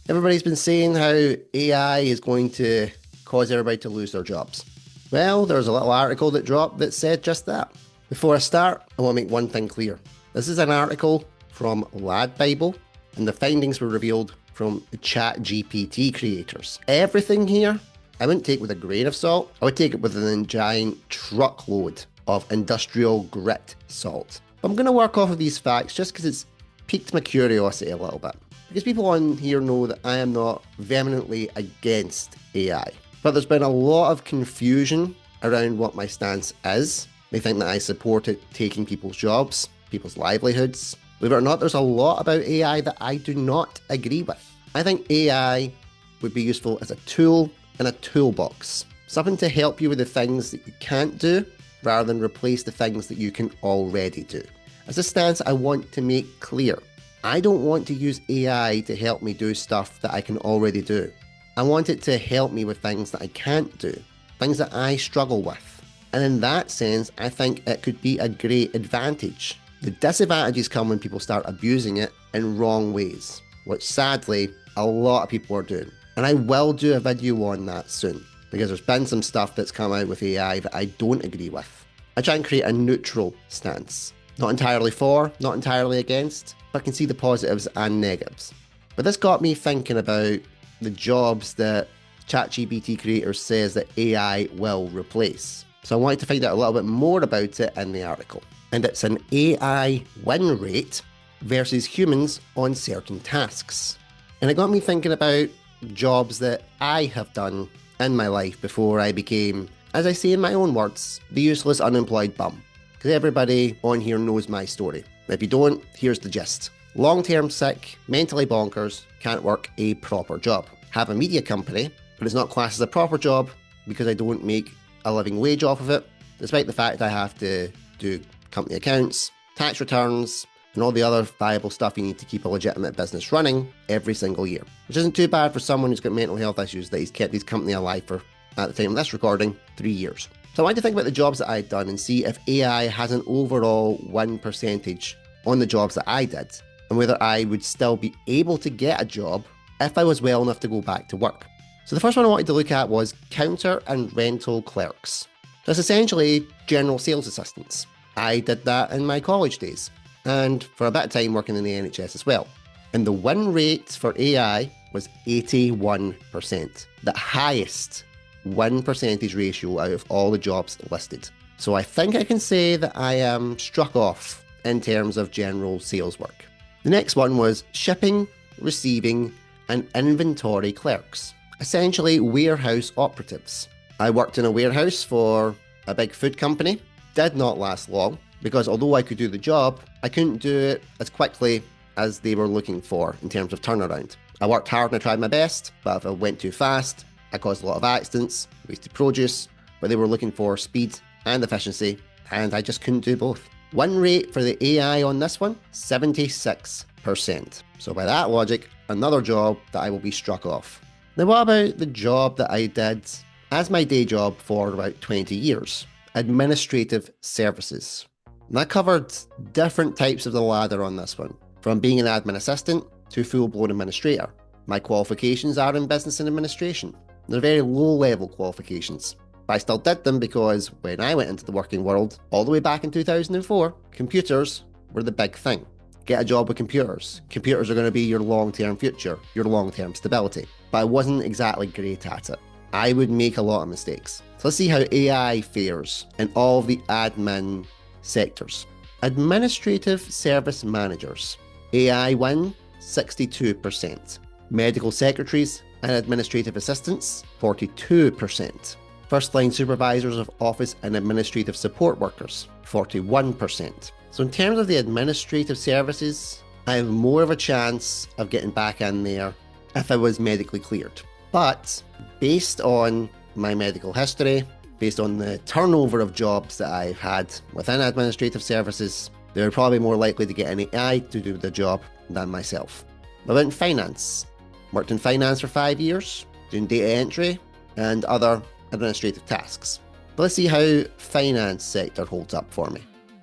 Everybody's been saying how AI is going to cause everybody to lose their jobs. Well, there's a little article that dropped that said just that. Before I start, I want to make one thing clear. This is an article from LadBible, and the findings were revealed from the ChatGPT creators. Everything here, I wouldn't take with a grain of salt. I would take it with a giant truckload of industrial grit salt. I'm going to work off of these facts just because it's piqued my curiosity a little bit. Because people on here know that I am not vehemently against AI. But there's been a lot of confusion around what my stance is. They think that I support it taking people's jobs, people's livelihoods. Believe it or not, there's a lot about AI that I do not agree with. I think AI would be useful as a tool in a toolbox. Something to help you with the things that you can't do, rather than replace the things that you can already do. As a stance, I want to make clear. I don't want to use AI to help me do stuff that I can already do. I want it to help me with things that I can't do, things that I struggle with. And in that sense, I think it could be a great advantage. The disadvantages come when people start abusing it in wrong ways, which sadly, a lot of people are doing. And I will do a video on that soon, because there's been some stuff that's come out with AI that I don't agree with. I try and create a neutral stance. Not entirely for, not entirely against, but I can see the positives and negatives. But this got me thinking about the jobs that ChatGPT creators says that AI will replace. So I wanted to find out a little bit more about it in the article. And it's an AI win rate versus humans on certain tasks. And it got me thinking about jobs that I have done in my life before I became, as I say in my own words, the useless unemployed bum. Because everybody on here knows my story. If you don't, here's the gist. Long-term sick, mentally bonkers, can't work a proper job. Have a media company, but it's not classed as a proper job because I don't make a living wage off of it, despite the fact I have to do company accounts, tax returns, and all the other viable stuff you need to keep a legitimate business running every single year. Which isn't too bad for someone who's got mental health issues that he's kept his company alive for, at the time of this recording, 3 years. So I wanted to think about the jobs that I'd done and see if AI has an overall win percentage on the jobs that I did, and whether I would still be able to get a job if I was well enough to go back to work. So the first one I wanted to look at was counter and rental clerks. That's essentially general sales assistants. I did that in my college days, and for a bit of time working in the NHS as well. And the win rate for AI was 81%, the highest win percentage ratio out of all the jobs listed. So I think I can say that I am struck off in terms of general sales work. The next one was shipping, receiving, and inventory clerks, essentially warehouse operatives. I worked in a warehouse for a big food company, did not last long, because although I could do the job, I couldn't do it as quickly as they were looking for in terms of turnaround. I worked hard and I tried my best, but if I went too fast, I caused a lot of accidents, wasted produce, but they were looking for speed and efficiency, and I just couldn't do both. Win rate for the AI on this one, 76%. So by that logic, another job that I will be struck off. Now what about the job that I did as my day job for about 20 years? Administrative services. And I covered different types of the ladder on this one, from being an admin assistant to full-blown administrator. My qualifications are in business and administration. They're very low-level qualifications, but I still did them because when I went into the working world, all the way back in 2004, computers were the big thing. Get a job with computers. Computers are going to be your long-term future, your long-term stability. But I wasn't exactly great at it. I would make a lot of mistakes. So let's see how AI fares in all of the admin sectors. Administrative service managers. AI win, 62%. Medical secretaries and administrative assistants, 42%. First-line supervisors of office and administrative support workers, 41%. So in terms of the administrative services, I have more of a chance of getting back in there if I was medically cleared. But based on my medical history, based on the turnover of jobs that I've had within administrative services, they're probably more likely to get an AI to do the job than myself. I went in finance. Worked in finance for 5 years, doing data entry and other administrative tasks. But let's see how finance sector holds up for me.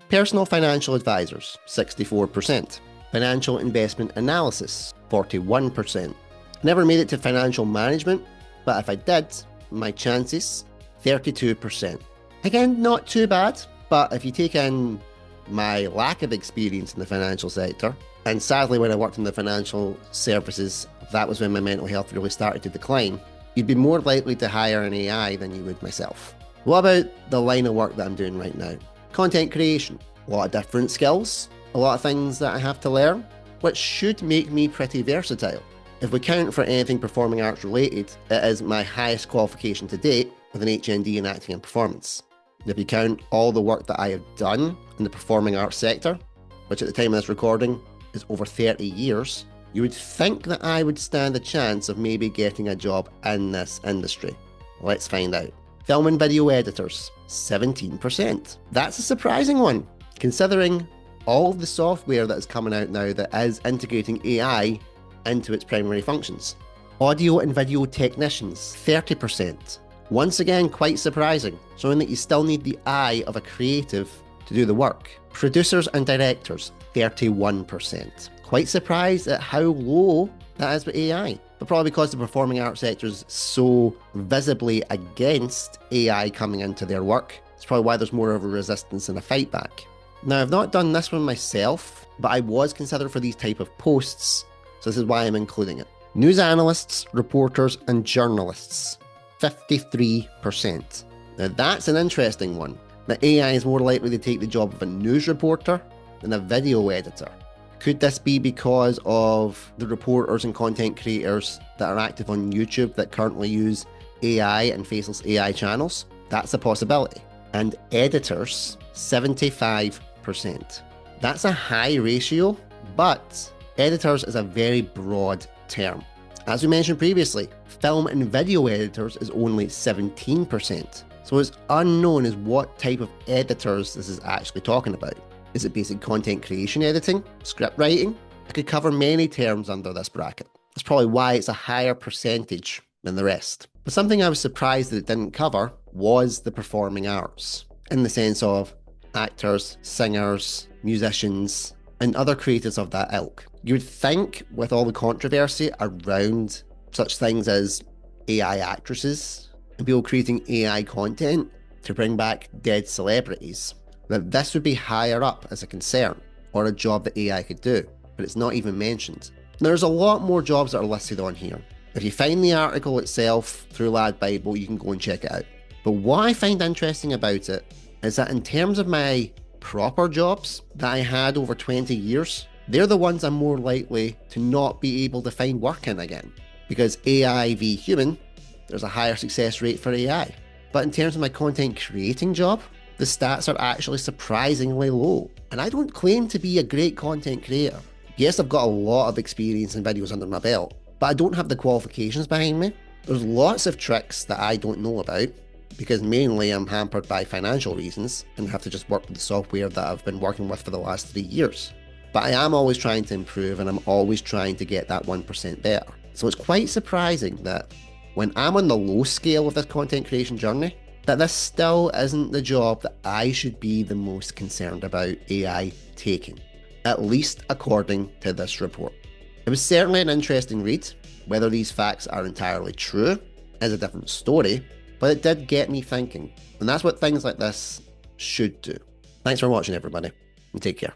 Personal financial advisors, 64%. Financial investment analysis, 41%. Never made it to financial management, but if I did, my chances, 32%. Again, not too bad, but if you take in my lack of experience in the financial sector, and sadly when I worked in the financial services, that was when my mental health really started to decline, you'd be more likely to hire an AI than you would myself. What about the line of work that I'm doing right now? Content creation. A lot of different skills, a lot of things that I have to learn, which should make me pretty versatile. If we count for anything performing arts related, it is my highest qualification to date with an HND in acting and performance. And if you count all the work that I have done in the performing arts sector, which at the time of this recording is over 30 years, you would think that I would stand a chance of maybe getting a job in this industry. Let's find out. Film and video editors, 17%. That's a surprising one, considering all of the software that is coming out now that is integrating AI into its primary functions. Audio and video technicians, 30%. Once again, quite surprising, showing that you still need the eye of a creative to do the work. Producers and directors, 31%. Quite surprised at how low that is with AI, but probably because the performing arts sector is so visibly against AI coming into their work. It's probably why there's more of a resistance and a fight back. Now, I've not done this one myself, but I was considered for these type of posts, so this is why I'm including it. News analysts, reporters, and journalists, 53%. Now that's an interesting one. The AI is more likely to take the job of a news reporter than a video editor. Could this be because of the reporters and content creators that are active on YouTube that currently use AI and faceless AI channels? That's a possibility. And editors, 75%. That's a high ratio, but editors is a very broad term. As we mentioned previously, film and video editors is only 17%. So it's unknown as what type of editors this is actually talking about. Is it basic content creation editing, script writing? I could cover many terms under this bracket. That's probably why it's a higher percentage than the rest. But something I was surprised that it didn't cover was the performing arts, in the sense of actors, singers, musicians, and other creators of that ilk. You would think with all the controversy around such things as AI actresses and people creating AI content to bring back dead celebrities, that this would be higher up as a concern or a job that AI could do, but it's not even mentioned. There's a lot more jobs that are listed on here. If you find the article itself through LadBible, you can go and check it out. But what I find interesting about it is that in terms of my proper jobs that I had over 20 years, they're the ones I'm more likely to not be able to find work in again. Because AI v human, there's a higher success rate for AI. But in terms of my content creating job, the stats are actually surprisingly low. And I don't claim to be a great content creator. Yes, I've got a lot of experience in videos under my belt, but I don't have the qualifications behind me. There's lots of tricks that I don't know about, because mainly I'm hampered by financial reasons and have to just work with the software that I've been working with for the last 3 years. But I am always trying to improve, and I'm always trying to get that 1% better. So it's quite surprising that when I'm on the low scale of this content creation journey, that this still isn't the job that I should be the most concerned about AI taking, at least according to this report. It was certainly an interesting read. Whether these facts are entirely true is a different story, but it did get me thinking, and that's what things like this should do. Thanks for watching, everybody, and take care.